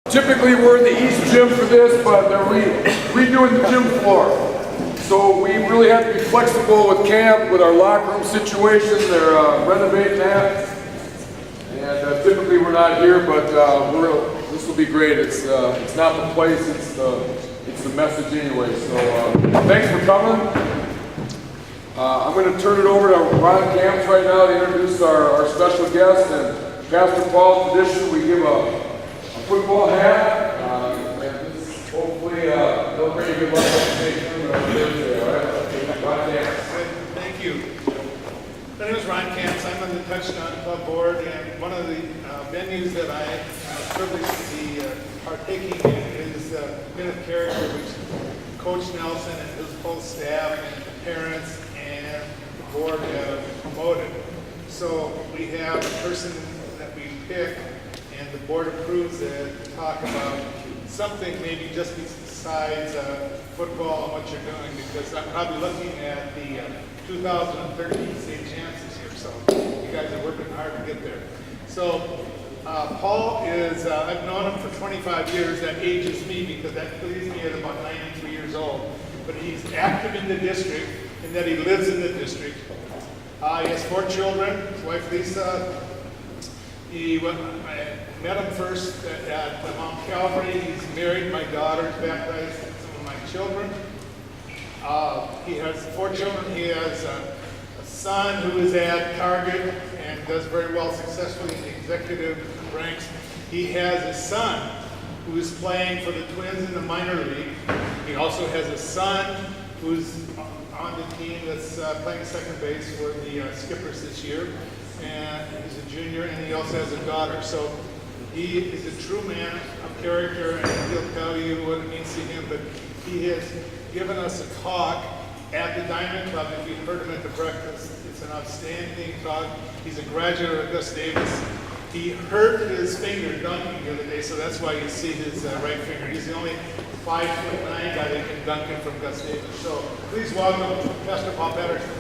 Typically we're in the east gym for this, but they're redoing the gym floor. So we really have to be flexible with camp, with our locker room situation. They're renovating that. And typically we're not here, but this will be great. It's not the place, it's the message anyway. So thanks for coming. I'm going to turn it over to Ron Camps right now to introduce our special guest. And Pastor Paul's tradition, we give a football hat. And this, hopefully, they'll bring you good luck on Thursday, all right? Ron Camps. Thank you. My name is Ron Camps. I'm on the Touchdown Club board, and one of the venues that I am privileged to be partaking in is Minnetonka, which Coach Nelson and his whole staff and the parents and the board have promoted. So we have a person that we pick, and the board approves it to talk about something maybe just besides football and what you're doing, because I'm probably looking at the 2013 state champs this year, so you guys are working hard to get there. So Paul is, I've known him for 25 years. That ages me because that leaves me at about 93 years old. But he's active in the district and that he lives in the district. He has 4 children, his wife Lisa. I met him first at Mount Calvary. He's married. My daughter's baptized some of my children. He has 4 children. He has a son who is at Target and does very well successfully in the executive ranks. He has a son who is playing for the Twins in the minor league. He also has a son who's on the team that's playing second base for the Skippers this year. And he's a junior, and he also has a daughter. So he is a true man of character, and he'll tell you what it means to him. But he has given us a talk at the Diamond Club. If you've heard him at the breakfast, it's an outstanding talk. He's a graduate of Gus Davis. He hurt his finger dunking the other day, so that's why you see his right finger. He's the only 5'9" guy that can dunk it from Gus Davis. So please welcome Pastor Paul Pettersen.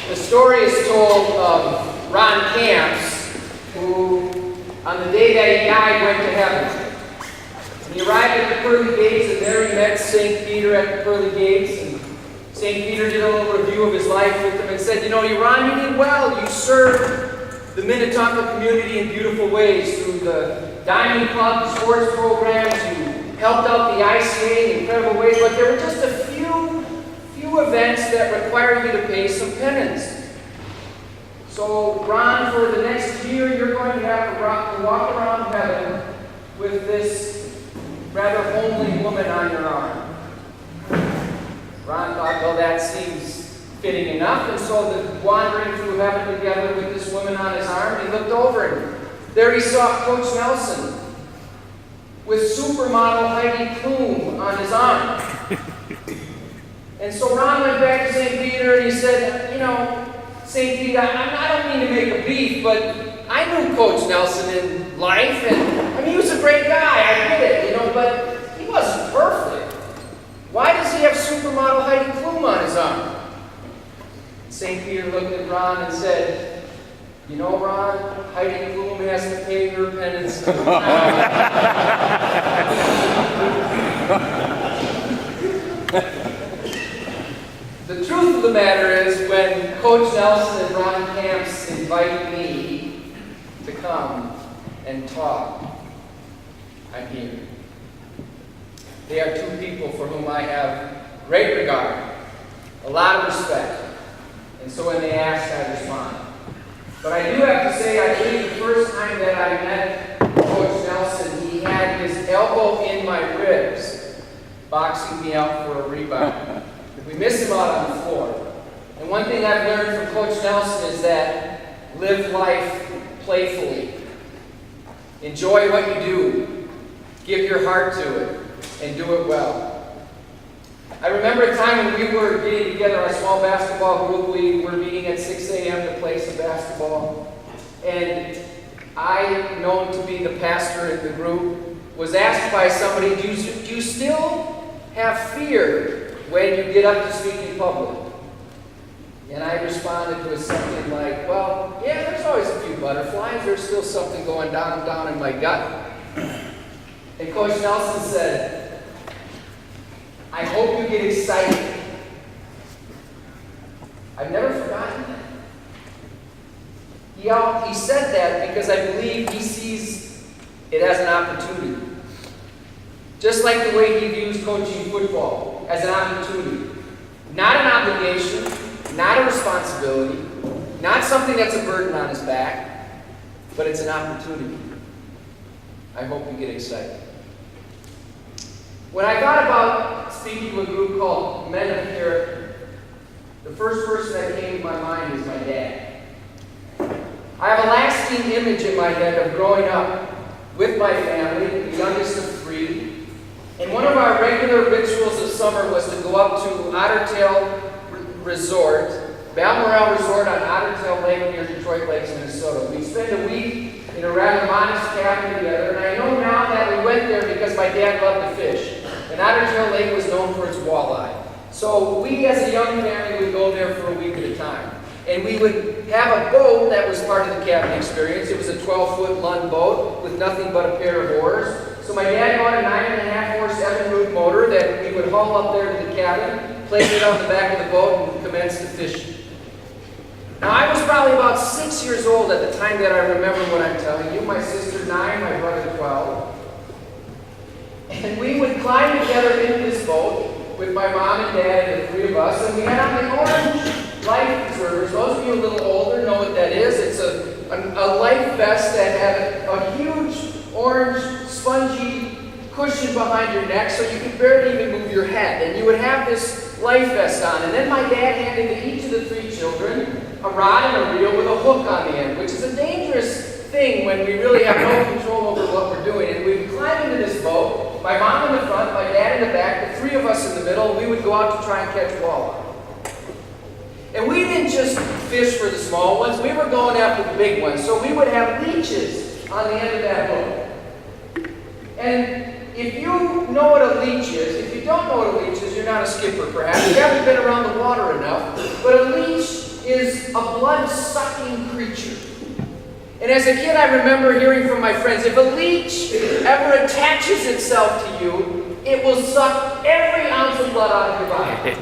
The story is told of Ron Camps, who, on the day that he died, went to heaven. He arrived at the pearly gates, and there he met St. Peter at the pearly gates. And St. Peter did a little review of his life with him and said, you know, Ron, you did well. You served the Minnetonka community in beautiful ways through the Diamond Club, the sports programs. You helped out the ICA in incredible ways, but there were just a few events that require you to pay some penance. So, Ron, for the next year, you're going to have to walk around heaven with this rather homely woman on your arm. Ron thought, well, that seems fitting enough, and so wandering through heaven together with this woman on his arm, he looked over, and there he saw Coach Nelson with supermodel Heidi Klum on his arm. And so Ron went back to St. Peter and he said, you know, St. Peter, I don't mean to make a beef, but I knew Coach Nelson in life, and I mean, he was a great guy, I get it, you know, but he wasn't perfect. Why does he have supermodel Heidi Klum on his arm? St. Peter looked at Ron and said, you know, Ron, Heidi Klum has to pay her penance. The truth of the matter is, when Coach Nelson and Ron Camps invite me to come and talk, I'm here. They are 2 people for whom I have great regard, a lot of respect, and so when they ask, I respond. But I do have to say, I believe the first time that I met Coach Nelson, he had his elbow in my ribs, boxing me out for a rebound. We miss him out on the floor. And one thing I've learned from Coach Nelson is that live life playfully. Enjoy what you do. Give your heart to it. And do it well. I remember a time when we were getting together, our small basketball group. We were meeting at 6 a.m. to play some basketball. And I, known to be the pastor in the group, was asked by somebody, do you still have fear when you get up to speak in public? responded with something like, well, yeah, there's always a few butterflies. There's still something going down in my gut. And Coach Nelson said, I hope you get excited. I've never forgotten that. He said that because I believe he sees it as an opportunity. Just like the way he views coaching football, as an opportunity. Not an obligation, not a responsibility, not something that's a burden on his back, but it's an opportunity. I hope you get excited. When I thought about speaking to a group called Men of Character, the first person that came to my mind is my dad. I have a lasting image in my head of growing up with my family, the youngest of 3. And one of our regular rituals of summer was to go up to Ottertail Resort, Balmoral Resort on Ottertail Lake near Detroit Lakes, Minnesota. We'd spend a week in a rather modest cabin together, and I know now that we went there because my dad loved to fish. And Ottertail Lake was known for its walleye. So we as a young family would go there for a week at a time. And we would have a boat that was part of the cabin experience. It was a 12-foot Lund boat with nothing but a pair of oars. So my dad bought a 9.5 horse Evinrude motor that we would haul up there to the cabin, place it on the back of the boat, and commence to fish. Now I was probably about 6 years old at the time that I remember what I'm telling you. My sister 9, my brother 12. And we would climb together into this boat with my mom and dad and the 3 of us, and we had on the orange life preservers. Those of you a little older know what that is. It's a life vest that had a huge orange spongy cushion behind your neck so you could barely even move your head. And you would have this life vest on. And then my dad handed to each of the 3 children a rod and a reel with a hook on the end, which is a dangerous thing when we really have no control over what we're doing. And we'd climb into this boat, my mom in the front, my dad in the back, the 3 of us in the middle, and we would go out to try and catch walleye. And we didn't just fish for the small ones, we were going after the big ones. So we would have leeches on the end of that hook. And if you know what a leech is, if you don't know what a leech is, you're not a skipper perhaps. You haven't been around the water enough. But a leech is a blood-sucking creature. And as a kid, I remember hearing from my friends, if a leech ever attaches itself to you, it will suck every ounce of blood out of your body.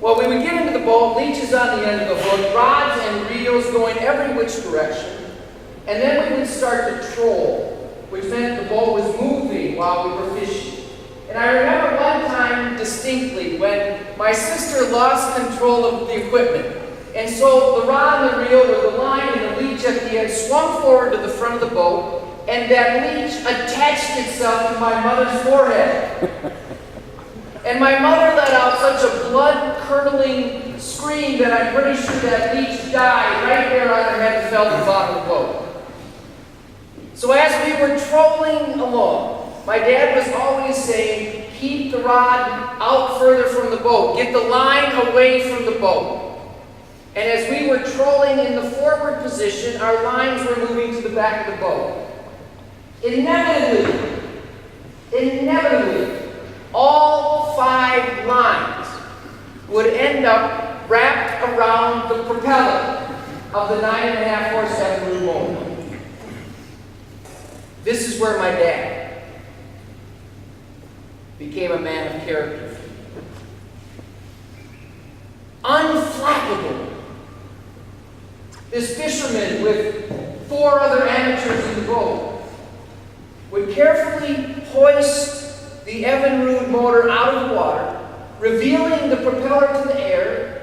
Well, we would get into the boat, leeches on the end of the hook, rods and reels going every which direction. And then we would start to troll, which meant the boat was moving while we were fishing. And I remember one time distinctly when my sister lost control of the equipment. And so the rod and the reel with the line and the leech at the end swung forward to the front of the boat, and that leech attached itself to my mother's forehead. And my mother let out such a blood-curdling scream that I'm pretty sure that leech died right there on her head and fell to the bottom of the boat. So as we were trolling along, my dad was always saying, keep the rod out further from the boat. Get the line away from the boat. And as we were trolling in the forward position, our lines were moving to the back of the boat. Inevitably, all 5 lines would end up wrapped around the propeller of the 9.5 horse Evinrude motor. This is where my dad became a man of character. Unflappable. This fisherman with 4 other amateurs in the boat would carefully hoist the Evinrude motor out of the water, revealing the propeller to the air.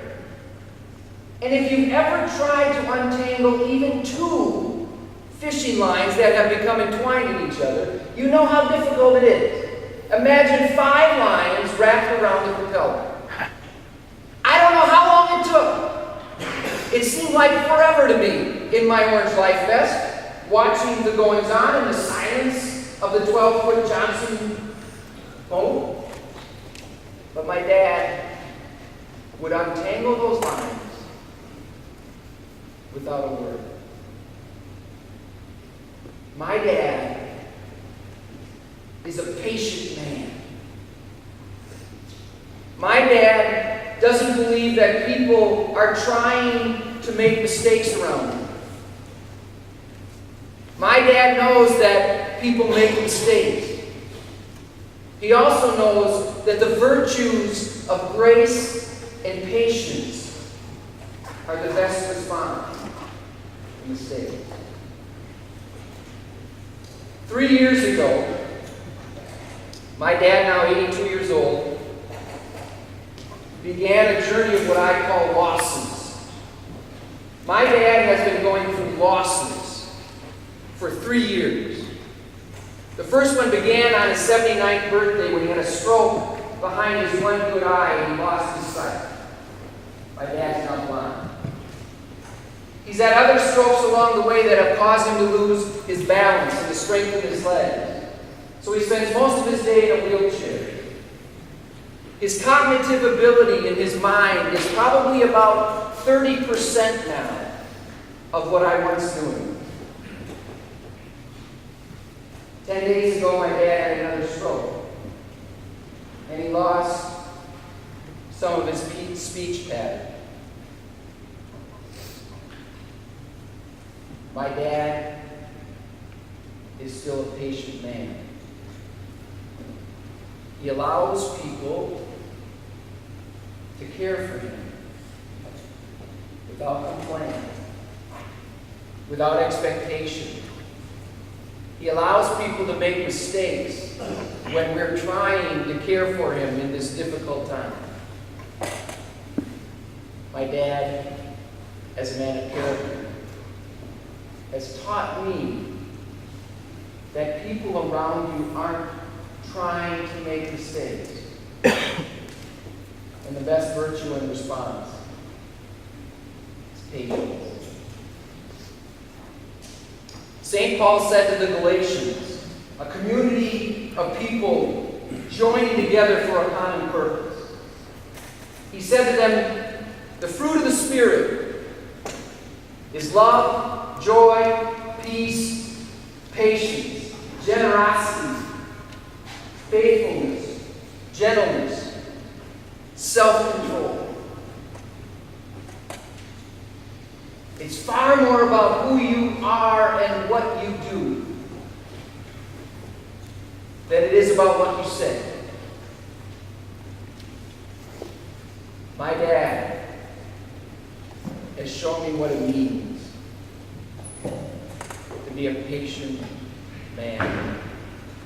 And if you've ever tried to untangle even 2 fishing lines that have become entwined in each other, you know how difficult it is. Imagine 5 lines wrapped around the propeller. I don't know how long it took. It seemed like forever to me in my orange life vest, watching the goings-on in the silence of the 12-foot Johnson boat. But my dad would untangle those lines without a word. My dad is a patient man. My dad doesn't believe that people people are trying to make mistakes around him. My dad knows that people make mistakes. He also knows that the virtues of grace and patience are the best response to mistakes. 3 years ago, my dad, now 82 years old, began a journey of what I call losses. My dad has been going through losses for 3 years. The first one began on his 79th birthday when he had a stroke behind his one good eye and he lost his sight. My dad's now blind. He's had other strokes along the way that have caused him to lose his balance and the strength in his legs. So he spends most of his day in a wheelchair. His cognitive ability in his mind is probably about 30% now of what I once knew him. 10 days ago, my dad had another stroke, and he lost some of his speech pattern. My dad is still a patient man. He allows people to care for him without complaint, without expectation. He allows people to make mistakes when we're trying to care for him in this difficult time. My dad, as a man of character, has taught me that people around you aren't trying to make mistakes. And the best virtue in response is patience. St. Paul said to the Galatians, a community of people joining together for a common purpose. He said to them, the fruit of the Spirit is love, joy, peace, patience, generosity, faithfulness, gentleness, self-control. It's far more about who you are and what you do than it is about what you say. My dad has shown me what it means to be a patient man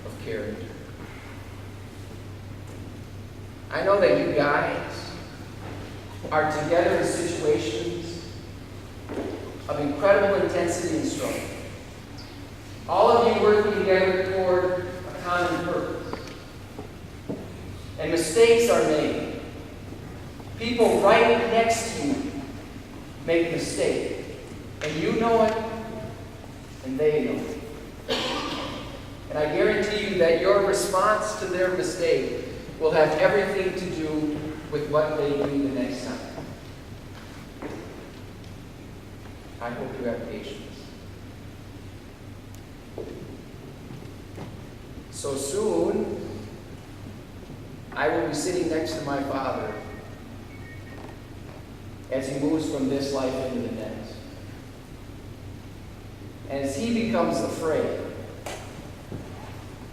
of character. I know that you guys are together in situations of incredible intensity and struggle. All of you working together toward a common purpose. And mistakes are made. People right next to you make mistakes. And you know it, and they know it. And I guarantee you that your response to their mistake will have everything to do with what they do the next time. I hope you have patience. So soon, I will be sitting next to my father as he moves from this life into the next. And as he becomes afraid,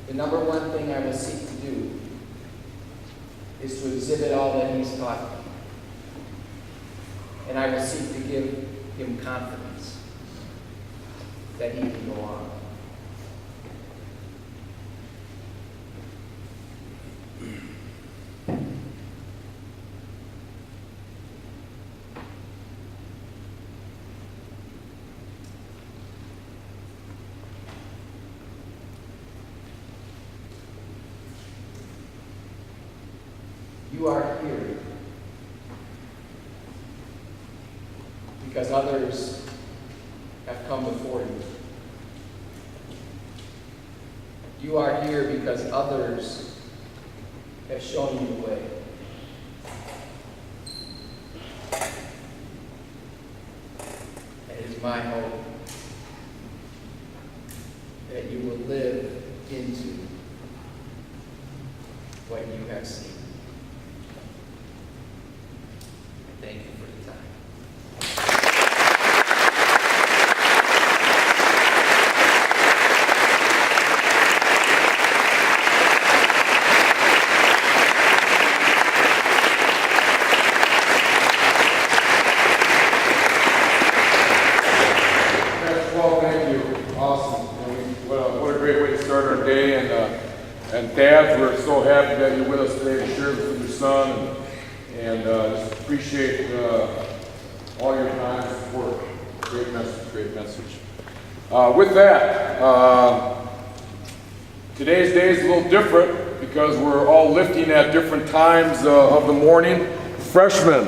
the number one thing I will seek to do is to exhibit all that he's taught me. And I will seek to give him confidence that he can go on. You are here because others have come before you. You are here because others have shown you the way. And it is my hope that you will live into what you have seen. Thank you for the time. day. And dads, we're so happy that you're with us today to share this with your son. And just appreciate all your time and support. Great message, great message. With that, today's day is a little different because we're all lifting at different times of the morning. Freshmen,